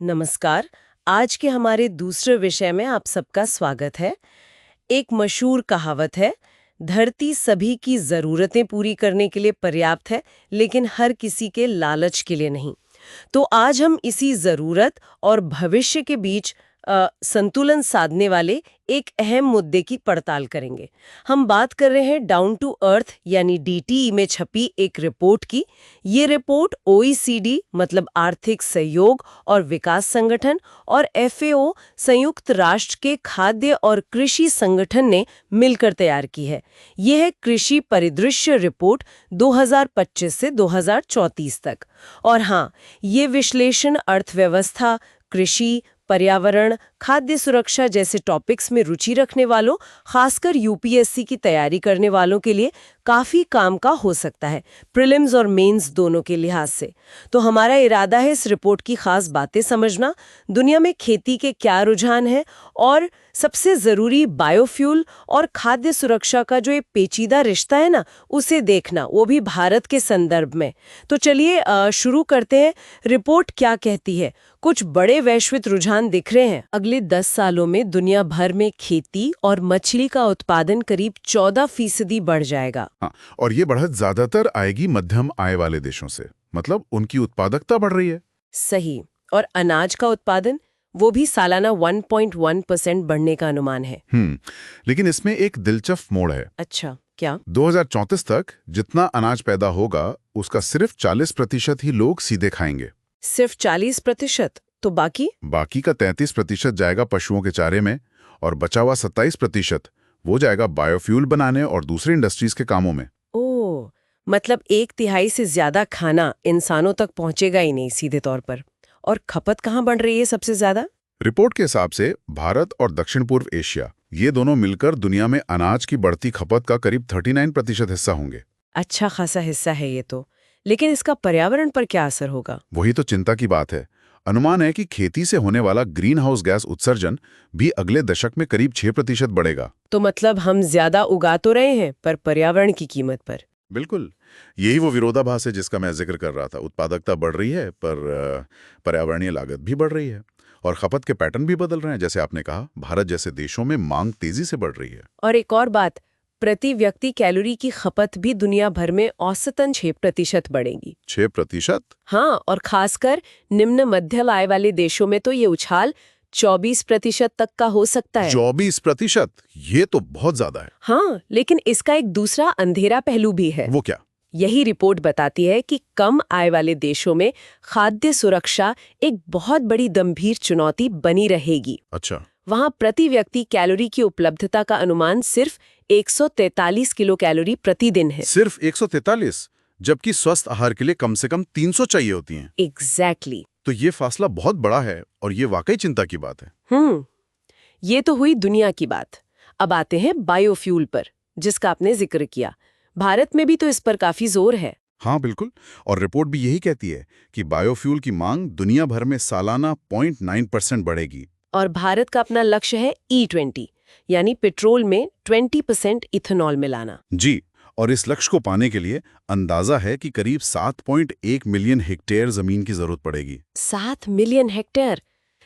नमस्कार। आज के हमारे दूसरे विषय में आप सबका स्वागत है। एक मशहूर कहावत है, धरती सभी की ज़रूरतें पूरी करने के लिए पर्याप्त है, लेकिन हर किसी के लालच के लिए नहीं। तो आज हम इसी ज़रूरत और भविष्य के बीच संतुलन साधने वाले एक अहम मुद्दे की पड़ताल करेंगे। हम बात कर रहे हैं डाउन टू अर्थ यानी डीटीई में छपी एक रिपोर्ट की। ये रिपोर्ट ओईसीडी मतलब आर्थिक सहयोग और विकास संगठन और एफएओ संयुक्त राष्ट्र के खाद्य और कृषि संगठन ने मिलकर तैयार की है। यह है कृषि परिदृश्य रिपोर्ट 2025 से 2034 तक। और हाँ, ये विश्लेषण अर्थव्यवस्था, कृषि, पर्यावरण, खाद्य सुरक्षा जैसे टॉपिक्स में रुचि रखने वालों, खासकर यूपीएससी की तैयारी करने वालों के लिए काफी काम का हो सकता है, प्रीलिम्स और मेंस दोनों के लिहाज से। तो हमारा इरादा है इस रिपोर्ट की खास बातें समझना, दुनिया में खेती के क्या रुझान है और सबसे जरूरी बायोफ्यूल और खाद्य सुरक्षा का जो ये पेचीदा रिश्ता है ना, उसे देखना, वो भी भारत के संदर्भ में। तो चलिए शुरू करते हैं। रिपोर्ट क्या कहती है? कुछ बड़े वैश्विक रुझान दिख रहे हैं। अगले 10 सालों में दुनिया भर में खेती और मछली का उत्पादन करीब 14% बढ़ जाएगा। हाँ, और ये बढ़त ज्यादातर आएगी मध्यम आय वाले देशों से, मतलब उनकी उत्पादकता बढ़ रही है। सही। और अनाज का उत्पादन, वो भी सालाना 1.1% बढ़ने का अनुमान है। लेकिन इसमें एक दिलचस्प मोड़ है। अच्छा, क्या? 2034 तक जितना अनाज पैदा होगा, उसका सिर्फ 40% ही लोग सीधे खाएंगे। सिर्फ 40%? तो बाकी का 33% जाएगा पशुओं के चारे में, और बचा हुआ 27% वो जाएगा बायोफ्यूल बनाने और दूसरी इंडस्ट्रीज के कामों में। ओह, मतलब 1/3 से ज्यादा खाना इंसानों तक पहुंचेगा ही नहीं सीधे तौर पर। और खपत कहाँ बढ़ रही है सबसे ज्यादा? रिपोर्ट के हिसाब से भारत और दक्षिण पूर्व एशिया, ये दोनों मिलकर दुनिया में अनाज की बढ़ती खपत का करीब 39% हिस्सा होंगे। अच्छा खासा हिस्सा है ये तो। लेकिन इसका पर्यावरण पर क्या असर होगा? वही तो चिंता की बात है। अनुमान है कि खेती से होने वाला ग्रीन हाउस गैस उत्सर्जन भी अगले दशक में करीब 6% बढ़ेगा। तो मतलब हम ज्यादा उगा तो रहे हैं, पर पर्यावरण की कीमत पर। बिल्कुल, यही वो विरोधाभास है जिसका मैं जिक्र कर रहा था। उत्पादकता बढ़ रही है, पर पर्यावरणीय लागत भी बढ़ रही है, और खपत के पैटर्न भी बदल रहे हैं। जैसे आपने कहा, भारत जैसे देशों में मांग तेजी से बढ़ रही है। और एक और बात, प्रति व्यक्ति कैलोरी की खपत भी दुनिया भर में औसतन 6% बढ़ेगी। 6%? हाँ, और खासकर निम्न मध्यम आय वाले देशों में तो ये उछाल 24% तक का हो सकता है। 24%? ये तो बहुत ज्यादा है। हाँ, लेकिन इसका एक दूसरा अंधेरा पहलू भी है। वो क्या? यही रिपोर्ट बताती है कि कम आय वाले देशों में खाद्य सुरक्षा एक बहुत बड़ी गंभीर चुनौती बनी रहेगी। अच्छा। वहाँ प्रति व्यक्ति कैलोरी की उपलब्धता का अनुमान सिर्फ 143 किलो कैलोरी प्रतिदिन है। सिर्फ 143? जबकि स्वस्थ आहार के लिए कम से कम 300 चाहिए होती हैं। एग्जैक्टली। तो ये फासला बहुत बड़ा है, और ये वाकई चिंता की बात है। ये तो हुई दुनिया की बात। अब आते हैं बायोफ्यूल पर, जिसका आपने जिक्र किया। भारत में भी तो इस पर काफी जोर है। हाँ बिल्कुल, और रिपोर्ट भी यही कहती है कि बायोफ्यूल की मांग दुनिया भर में सालाना 0.9% बढ़ेगी। और भारत का अपना लक्ष्य है E20, यानी पेट्रोल में 20% इथेनॉल मिलाना। जी, और इस लक्ष्य को पाने के लिए अंदाजा है कि करीब 7.1 मिलियन हेक्टेयर जमीन की जरूरत पड़ेगी। 7 मिलियन हेक्टेयर?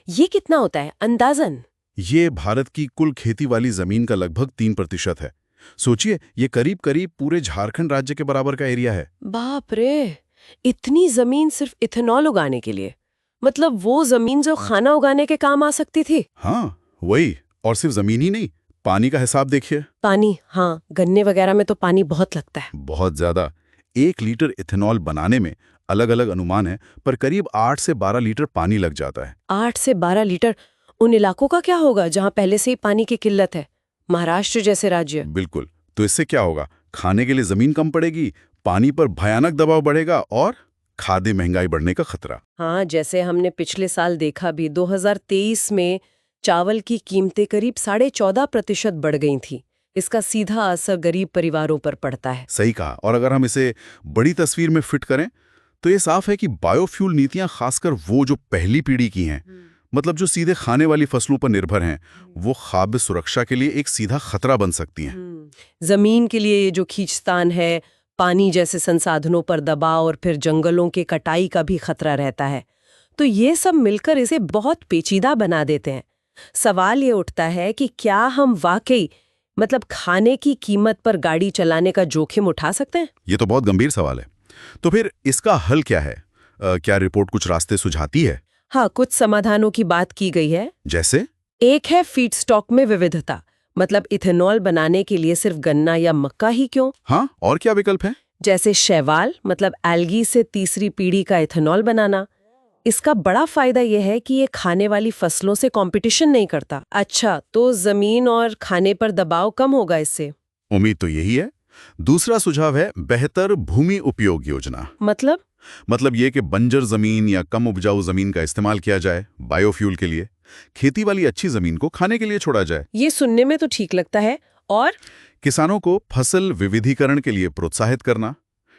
ये कितना होता है अंदाजन? ये भारत की कुल खेती वाली जमीन का लगभग 3% है। सोचिए, ये करीब करीब पूरे झारखंड राज्य के बराबर का एरिया है। बाप रे, इतनी जमीन सिर्फ इथेनॉल उगाने के लिए? मतलब वो जमीन जो खाना उगाने के काम आ सकती थी। हाँ वही, और सिर्फ जमीन ही नहीं, पानी का हिसाब देखिए। पानी, हाँ, गन्ने वगैरह में तो पानी बहुत लगता है। बहुत ज्यादा। 1 लीटर इथेनॉल बनाने में अलग अलग अनुमान है, पर करीब 8 से 12 लीटर पानी लग जाता है। 8 से 12 लीटर? उन इलाकों का क्या होगा जहाँ पहले से ही पानी की किल्लत है, महाराष्ट्र जैसे राज्य? बिल्कुल, तो इससे क्या होगा? खाने के लिए जमीन कम पड़ेगी, पानी पर भयानक दबाव बढ़ेगा, और खाद्य महंगाई बढ़ने का खतरा। हाँ, जैसे हमने पिछले साल देखा भी, 2023 में चावल की कीमतें करीब 14.5% बढ़ गई थी। इसका सीधा असर गरीब परिवारों पर पड़ता है। सही कहा। और अगर हम इसे बड़ी तस्वीर में फिट करें, तो ये साफ है कि बायोफ्यूल नीतियां खासकर वो जो पहली पीढ़ी की हैं, मतलब जो सीधे खाने वाली फसलों पर निर्भर हैं, वो खाद्य सुरक्षा के लिए एक सीधा खतरा बन सकती हैं। जमीन के लिए ये जो खींचतान है, पानी जैसे संसाधनों पर दबाव और फिर जंगलों के कटाई का भी खतरा रहता है। तो ये सब मिलकर इसे बहुत पेचीदा बना देते हैं। सवाल ये उठता है कि क्या हम वाकई खाने की कीमत पर गाड़ी चलाने का जोखिम उठा सकते हैं? ये तो बहुत गंभीर सवाल है। तो फिर इसका हल क्या है? क्या रिपोर्ट कुछ रास्ते सुझाती है? हाँ, कुछ समाधानों की बात की गई है। जैसे? एक है फीडस्टॉक में विविधता, इथेनॉल बनाने के लिए सिर्फ गन्ना या मक्का ही क्यों? हाँ, और क्या विकल्प है? जैसे शैवाल एल्गी से तीसरी पीढ़ी का इथेनॉल बनाना। इसका बड़ा फायदा यह है कि ये खाने वाली फसलों से कंपटीशन नहीं करता। अच्छा, तो जमीन और खाने पर दबाव कम होगा इससे। उम्मीद तो यही है। दूसरा सुझाव है बेहतर भूमि उपयोग योजना। मतलब ये कि बंजर जमीन या कम उपजाऊ जमीन का इस्तेमाल किया जाए बायोफ्यूल के लिए, खेती वाली अच्छी जमीन को खाने के लिए छोड़ा जाए। ये सुनने में तो ठीक लगता है। और किसानों को फसल विविधीकरण के लिए प्रोत्साहित करना,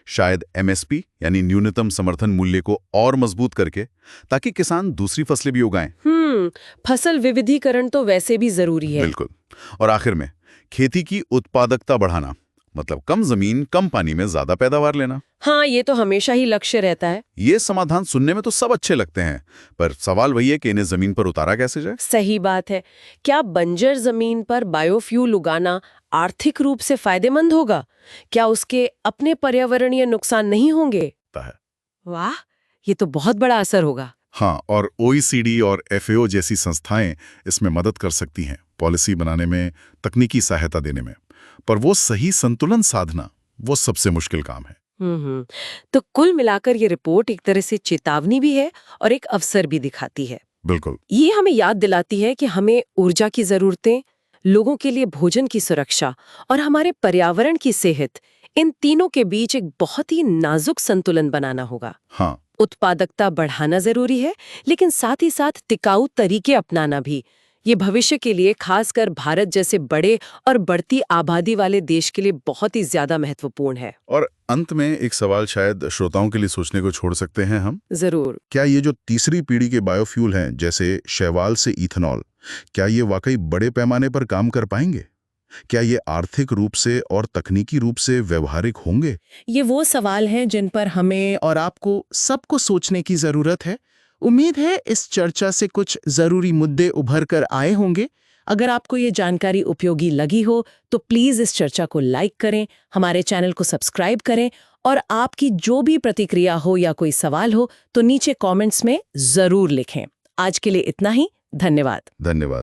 शायद एमएसपी यानी न्यूनतम समर्थन मूल्य को और मजबूत करके, ताकि किसान दूसरी फसलें भी उगाएं। फसल विविधीकरण तो वैसे भी जरूरी है। बिल्कुल। और आखिर में खेती की उत्पादकता बढ़ाना, कम जमीन कम पानी में ज्यादा पैदावार लेना। हाँ, ये तो हमेशा ही लक्ष्य रहता है। ये समाधान सुनने में तो सब अच्छे लगते हैं, पर सवाल वही है कि इन्हें जमीन पर उतारा कैसे जाए। सही बात है। क्या बंजर जमीन पर बायोफ्यूल उगाना आर्थिक रूप से फायदेमंद होगा? क्या उसके अपने पर्यावरणीय नुकसान नहीं होंगे? वाह, ये तो बहुत बड़ा असर होगा। हाँ, और OECD और FAO जैसी संस्थाएं इसमें मदद कर सकती हैं, पॉलिसी बनाने में, तकनीकी सहायता देने में। पर वो सही संतुलन साधना, वो सबसे मुश्किल काम है। तो कुल मिलाकर ये रिपोर्ट एक तरह से चेतावनी भी है और एक अवसर भी दिखाती है। बिल्कुल। ये हमें याद दिलाती है कि हमें ऊर्जा की जरूरतें, लोगों के लिए भोजन की सुरक्षा और हमारे पर्यावरण की सेहत, इन तीनों के बीच एक बहुत ही नाजुक संतुलन बनाना होगा। हाँ। उत्पादकता बढ़ाना जरूरी है, लेकिन साथ ही साथ टिकाऊ तरीके अपनाना भी। ये भविष्य के लिए, खासकर भारत जैसे बड़े और बढ़ती आबादी वाले देश के लिए बहुत ही ज्यादा महत्वपूर्ण है। और अंत में एक सवाल शायद श्रोताओं के लिए सोचने को छोड़ सकते हैं हम। जरूर। क्या ये जो तीसरी पीढ़ी के बायोफ्यूल हैं, जैसे शैवाल से इथेनॉल, क्या ये वाकई बड़े पैमाने पर काम कर पाएंगे? क्या ये आर्थिक रूप से और तकनीकी रूप से व्यवहारिक होंगे? ये वो सवाल हैं जिन पर हमें और आपको सबको सोचने की जरूरत है। उम्मीद है इस चर्चा से कुछ जरूरी मुद्दे उभर कर आए होंगे। अगर आपको ये जानकारी उपयोगी लगी हो तो प्लीज इस चर्चा को लाइक करें, हमारे चैनल को सब्सक्राइब करें, और आपकी जो भी प्रतिक्रिया हो या कोई सवाल हो तो नीचे कमेंट्स में जरूर लिखें। आज के लिए इतना ही। धन्यवाद।